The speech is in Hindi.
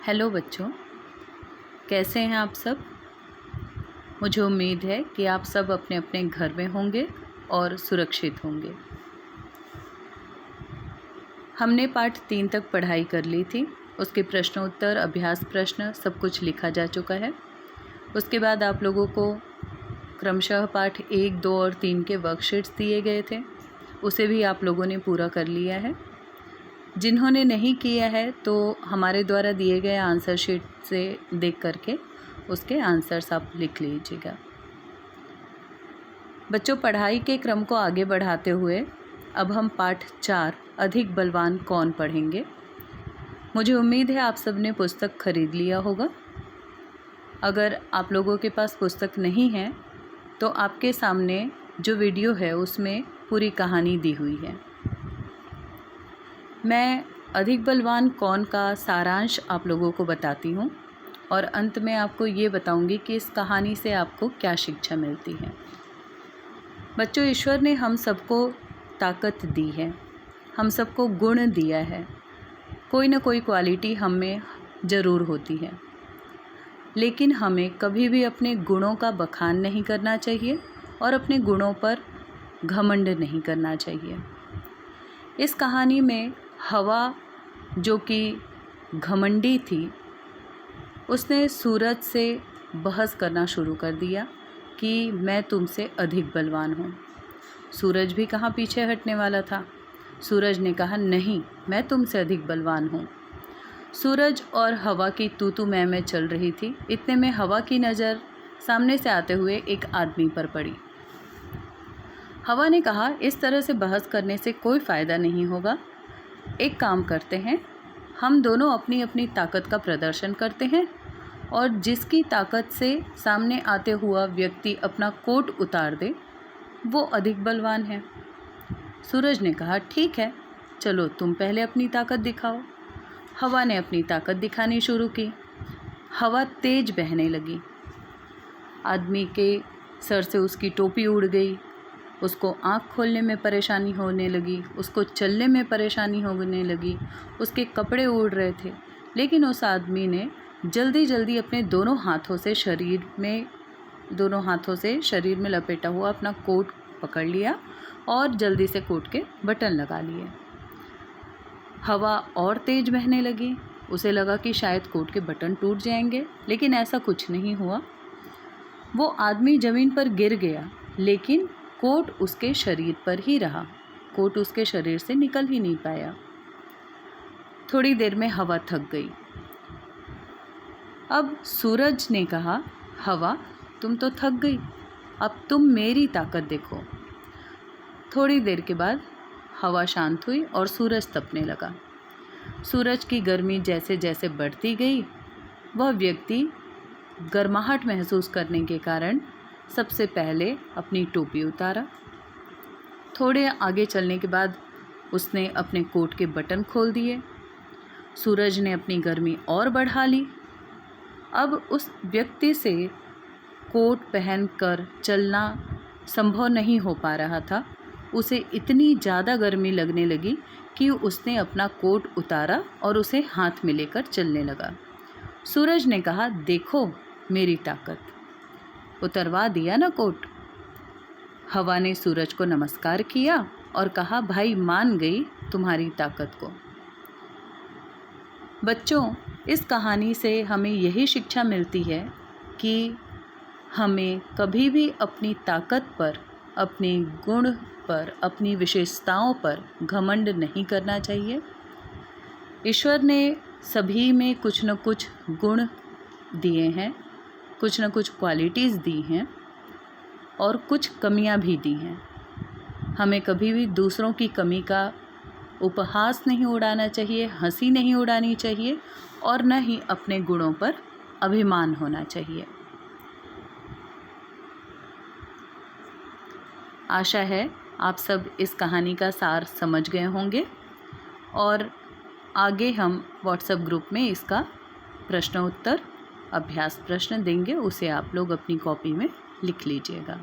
हेलो बच्चों, कैसे हैं आप सब। मुझे उम्मीद है कि आप सब अपने अपने घर में होंगे और सुरक्षित होंगे। हमने पाठ 3 तक पढ़ाई कर ली थी। उसके प्रश्न उत्तर, अभ्यास प्रश्न सब कुछ लिखा जा चुका है। उसके बाद आप लोगों को क्रमशः पाठ 1, 2 और 3 के वर्कशीट्स दिए गए थे, उसे भी आप लोगों ने पूरा कर लिया है। जिन्होंने नहीं किया है तो हमारे द्वारा दिए गए आंसर शीट से देख करके उसके आंसर्स आप लिख लीजिएगा। बच्चों, पढ़ाई के क्रम को आगे बढ़ाते हुए अब हम पाठ 4 अधिक बलवान कौन पढ़ेंगे। मुझे उम्मीद है आप सब ने पुस्तक खरीद लिया होगा। अगर आप लोगों के पास पुस्तक नहीं है तो आपके सामने जो वीडियो है उसमें पूरी कहानी दी हुई है। मैं अधिक बलवान कौन का सारांश आप लोगों को बताती हूँ और अंत में आपको ये बताऊँगी कि इस कहानी से आपको क्या शिक्षा मिलती है। बच्चों, ईश्वर ने हम सबको ताकत दी है, हम सबको गुण दिया है। कोई ना कोई क्वालिटी हम में ज़रूर होती है, लेकिन हमें कभी भी अपने गुणों का बखान नहीं करना चाहिए और अपने गुणों पर घमंड नहीं करना चाहिए। इस कहानी में हवा, जो कि घमंडी थी, उसने सूरज से बहस करना शुरू कर दिया कि मैं तुमसे अधिक बलवान हूँ। सूरज भी कहाँ पीछे हटने वाला था। सूरज ने कहा, नहीं, मैं तुमसे अधिक बलवान हूँ। सूरज और हवा की तू मैं चल रही थी। इतने में हवा की नज़र सामने से आते हुए एक आदमी पर पड़ी। हवा ने कहा, इस तरह से बहस करने से कोई फ़ायदा नहीं होगा। एक काम करते हैं, हम दोनों अपनी अपनी ताकत का प्रदर्शन करते हैं और जिसकी ताकत से सामने आते हुआ व्यक्ति अपना कोट उतार दे वो अधिक बलवान है। सूरज ने कहा, ठीक है, चलो तुम पहले अपनी ताकत दिखाओ। हवा ने अपनी ताकत दिखानी शुरू की। हवा तेज बहने लगी। आदमी के सर से उसकी टोपी उड़ गई। उसको आँख खोलने में परेशानी होने लगी, उसको चलने में परेशानी होने लगी, उसके कपड़े उड़ रहे थे। लेकिन उस आदमी ने जल्दी जल्दी अपने दोनों हाथों से शरीर में लपेटा हुआ अपना कोट पकड़ लिया और जल्दी से कोट के बटन लगा लिए। हवा और तेज बहने लगी। उसे लगा कि शायद कोट के बटन टूट जाएंगे, लेकिन ऐसा कुछ नहीं हुआ। वो आदमी ज़मीन पर गिर गया, लेकिन कोट उसके शरीर पर ही रहा। कोट उसके शरीर से निकल ही नहीं पाया। थोड़ी देर में हवा थक गई। अब सूरज ने कहा, हवा, तुम तो थक गई, अब तुम मेरी ताकत देखो। थोड़ी देर के बाद हवा शांत हुई और सूरज तपने लगा। सूरज की गर्मी जैसे जैसे बढ़ती गई, वह व्यक्ति गर्माहट महसूस करने के कारण सबसे पहले अपनी टोपी उतारा। थोड़े आगे चलने के बाद उसने अपने कोट के बटन खोल दिए। सूरज ने अपनी गर्मी और बढ़ा ली। अब उस व्यक्ति से कोट पहनकर चलना संभव नहीं हो पा रहा था। उसे इतनी ज़्यादा गर्मी लगने लगी कि उसने अपना कोट उतारा और उसे हाथ में लेकर चलने लगा। सूरज ने कहा, देखो मेरी ताकत। उतरवा दिया ना कोट। हवा ने सूरज को नमस्कार किया और कहा, भाई, मान गई तुम्हारी ताकत को। बच्चों, इस कहानी से हमें यही शिक्षा मिलती है कि हमें कभी भी अपनी ताकत पर, अपने गुण पर, अपनी विशेषताओं पर घमंड नहीं करना चाहिए। ईश्वर ने सभी में कुछ न कुछ गुण दिए हैं, कुछ न कुछ क्वालिटीज़ दी हैं और कुछ कमियां भी दी हैं। हमें कभी भी दूसरों की कमी का उपहास नहीं उड़ाना चाहिए, हंसी नहीं उड़ानी चाहिए और न ही अपने गुणों पर अभिमान होना चाहिए। आशा है आप सब इस कहानी का सार समझ गए होंगे और आगे हम व्हाट्सएप ग्रुप में इसका प्रश्न उत्तर, अभ्यास प्रश्न देंगे, उसे आप लोग अपनी कॉपी में लिख लीजिएगा।